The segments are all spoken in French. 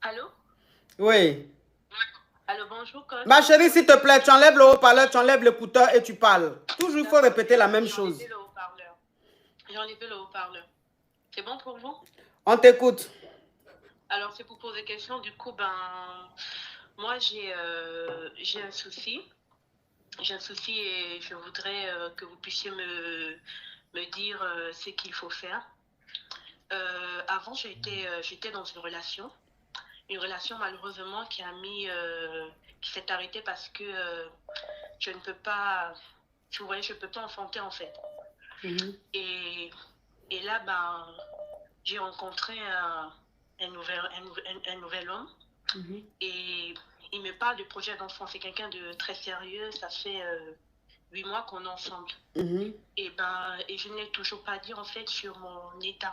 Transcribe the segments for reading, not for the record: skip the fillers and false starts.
Allô? Oui. Allô, bonjour, coach. Ma chérie, s'il te plaît, tu enlèves le haut-parleur, tu enlèves l'écouteur et tu parles. Toujours, il faut D'accord, répéter la même j'ai chose. enlevé le haut-parleur. J'ai enlevé le haut-parleur. C'est bon pour vous? On t'écoute. Alors, c'est pour poser question. Du coup, moi, j'ai un souci. J'ai un souci et je voudrais que vous puissiez me dire ce qu'il faut faire. Avant, j'étais dans une relation. Une relation, malheureusement, qui s'est arrêtée parce que je ne peux pas, tu vois, je ne peux pas enfanter, en fait. Et, et là, j'ai rencontré un nouvel homme et il me parle de projet d'enfant. C'est quelqu'un de très sérieux. Ça fait 8 mois qu'on est ensemble. Et je ne l'ai toujours pas dit, en fait, sur mon état.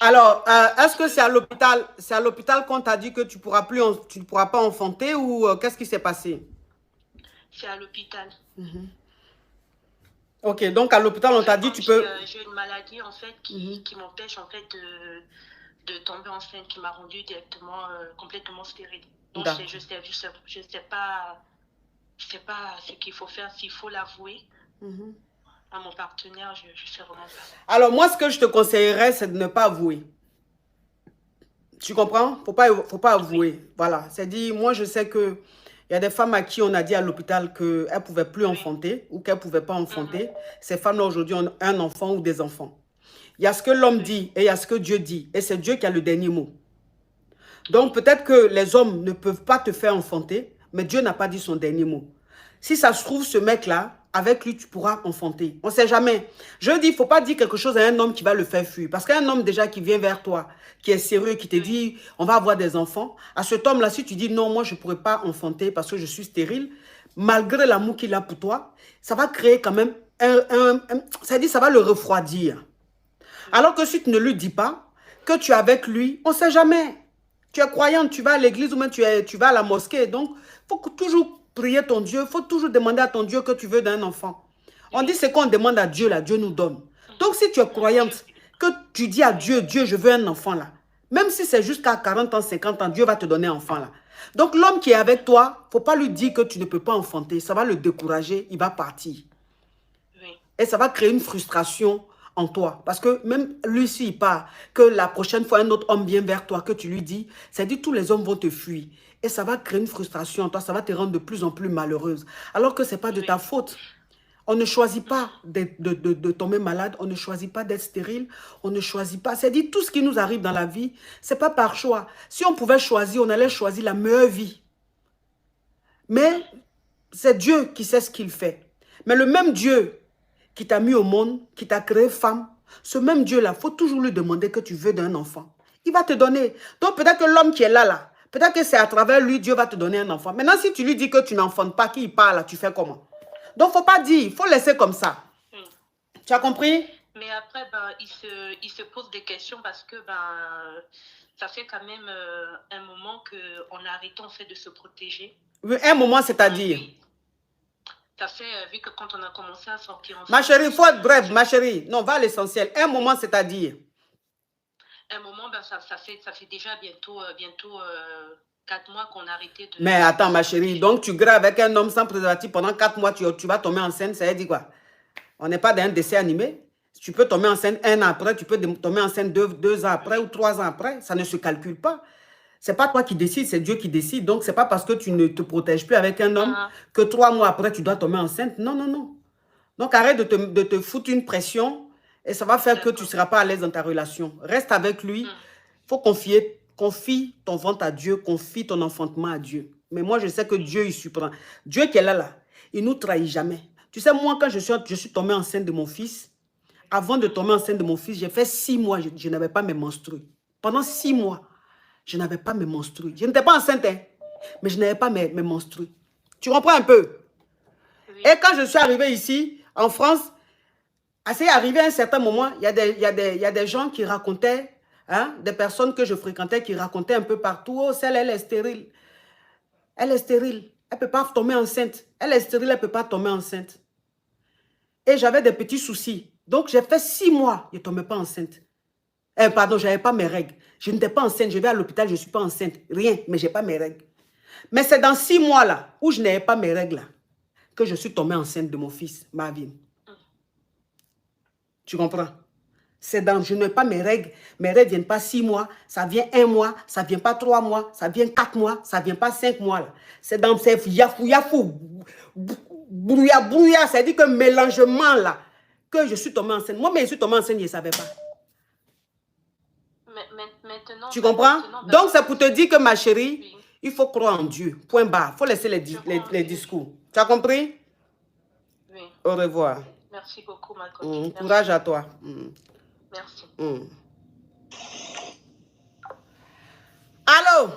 Alors, est-ce que c'est à l'hôpital qu'on t'a dit que tu ne pourras pas enfanter ou qu'est-ce qui s'est passé? C'est à l'hôpital. Ok, donc à l'hôpital, on t'a dit tu peux... J'ai une maladie, en fait, qui m'empêche, en fait, de tomber enceinte, qui m'a rendue directement, complètement stérile. Donc, je sais pas ce qu'il faut faire, s'il faut l'avouer à mon partenaire, je sais vraiment pas. Alors, moi, ce que je te conseillerais, c'est de ne pas avouer. Tu comprends? Faut pas avouer. Oui. Voilà. C'est dit, moi, je sais que il y a des femmes à qui on a dit à l'hôpital qu'elles ne pouvaient plus enfanter ou qu'elles ne pouvaient pas enfanter. Ces femmes-là, aujourd'hui, ont un enfant ou des enfants. Il y a ce que l'homme dit et il y a ce que Dieu dit. Et c'est Dieu qui a le dernier mot. Donc, peut-être que les hommes ne peuvent pas te faire enfanter, mais Dieu n'a pas dit son dernier mot. Si ça se trouve, ce mec-là, avec lui, tu pourras enfanter. On ne sait jamais. Je dis, il ne faut pas dire quelque chose à un homme qui va le faire fuir. Parce qu'un homme déjà qui vient vers toi, qui est sérieux, qui te dit, on va avoir des enfants, à cet homme-là, si tu dis, non, moi, je ne pourrais pas enfanter parce que je suis stérile, malgré l'amour qu'il a pour toi, ça va créer quand même ça va le refroidir. Alors que si tu ne lui dis pas que tu es avec lui, on ne sait jamais. Tu es croyante, tu vas à l'église ou même tu vas à la mosquée. Donc, il faut toujours prier ton Dieu. Il faut toujours demander à ton Dieu que tu veux d'un enfant. On dit ce qu'on demande à Dieu, là, Dieu nous donne. Donc, si tu es croyante, que tu dis à Dieu, Dieu, je veux un enfant là. Même si c'est jusqu'à 40 ans, 50 ans, Dieu va te donner un enfant là. Donc, l'homme qui est avec toi, il ne faut pas lui dire que tu ne peux pas enfanter. Ça va le décourager, il va partir. Et ça va créer une frustration en toi. Parce que même lui, s'il part, que la prochaine fois, un autre homme vient vers toi, que tu lui dis, ça dit tous les hommes vont te fuir. Et ça va créer une frustration en toi, ça va te rendre de plus en plus malheureuse. Alors que ce n'est pas de ta faute. On ne choisit pas de tomber malade, on ne choisit pas d'être stérile, on ne choisit pas. C'est-à-dire, tout ce qui nous arrive dans la vie, ce n'est pas par choix. Si on pouvait choisir, on allait choisir la meilleure vie. Mais c'est Dieu qui sait ce qu'il fait. Mais le même Dieu qui t'a mis au monde, qui t'a créé femme, ce même Dieu-là, il faut toujours lui demander que tu veux d'un enfant. Il va te donner. Donc peut-être que l'homme qui est là, peut-être que c'est à travers lui, Dieu va te donner un enfant. Maintenant, si tu lui dis que tu n'enfantes pas, qu'il parle, là, tu fais comment? Donc, il ne faut pas dire, il faut laisser comme ça. Tu as compris? Mais après, il se pose des questions parce que ça fait quand même un moment qu'on a arrêté en fait de se protéger. Un moment, c'est-à-dire? Ça fait, vu que quand on a commencé à sortir ensemble... Ma chérie, il faut être bref, ma chérie. Non, va à l'essentiel. Un moment, c'est-à-dire? Un moment, ça fait déjà bientôt 4 mois qu'on a arrêté de... Mais attends, ma chérie, donc tu graves avec un homme sans préservatif pendant 4 mois, tu vas tomber enceinte, ça veut dire quoi? On n'est pas dans un dessin animé. Tu peux tomber enceinte 1 an après, tu peux tomber enceinte 2 ans après ou 3 ans après. Ça ne se calcule pas. Ce n'est pas toi qui décides, c'est Dieu qui décide. Donc, ce n'est pas parce que tu ne te protèges plus avec un homme que 3 mois après, tu dois tomber enceinte. Non, non, non. Donc, arrête de te foutre une pression et ça va faire que tu ne seras pas à l'aise dans ta relation. Reste avec lui. Il faut confie ton ventre à Dieu, confie ton enfantement à Dieu. Mais moi, je sais que Dieu, il surprend. Dieu qui est là, il ne nous trahit jamais. Tu sais, moi, quand je suis tombée enceinte de mon fils, avant de tomber enceinte de mon fils, j'ai fait 6 mois, je n'avais pas mes menstrues. Pendant 6 mois, je n'avais pas mes menstrues. Je n'étais pas enceinte, hein, mais je n'avais pas mes menstrues. Tu comprends un peu? Et quand je suis arrivée ici, en France, c'est arrivé à un certain moment, il y a des gens qui racontaient, hein, des personnes que je fréquentais qui racontaient un peu partout, oh, celle, elle est stérile. Elle est stérile. Elle ne peut pas tomber enceinte. Elle est stérile, elle ne peut pas tomber enceinte. Et j'avais des petits soucis. Donc, j'ai fait 6 mois, je ne tombais pas enceinte. Pardon, je n'avais pas mes règles. Je n'étais pas enceinte. Je vais à l'hôpital, je ne suis pas enceinte. Rien, mais je n'ai pas mes règles. Mais c'est dans 6 mois là, où je n'avais pas mes règles là, que je suis tombée enceinte de mon fils, Marvin. Tu comprends? C'est dans, je n'ai pas mes règles ne viennent pas 6 mois, ça vient 1 mois, ça ne vient pas 3 mois, ça vient 4 mois, ça ne vient pas 5 mois là. C'est dans ces yafou, brouilla, c'est-à-dire que mélangement là, que je suis tombée enceinte. Moi, mais je suis tombée enceinte, je ne savais pas. Maintenant, tu comprends? Donc, c'est pour te dire que ma chérie, oui, il faut croire en Dieu. Point barre. Il faut laisser les discours. Tu as compris? Oui. Au revoir. Merci beaucoup, ma coach. Courage à toi. Merci. Allô?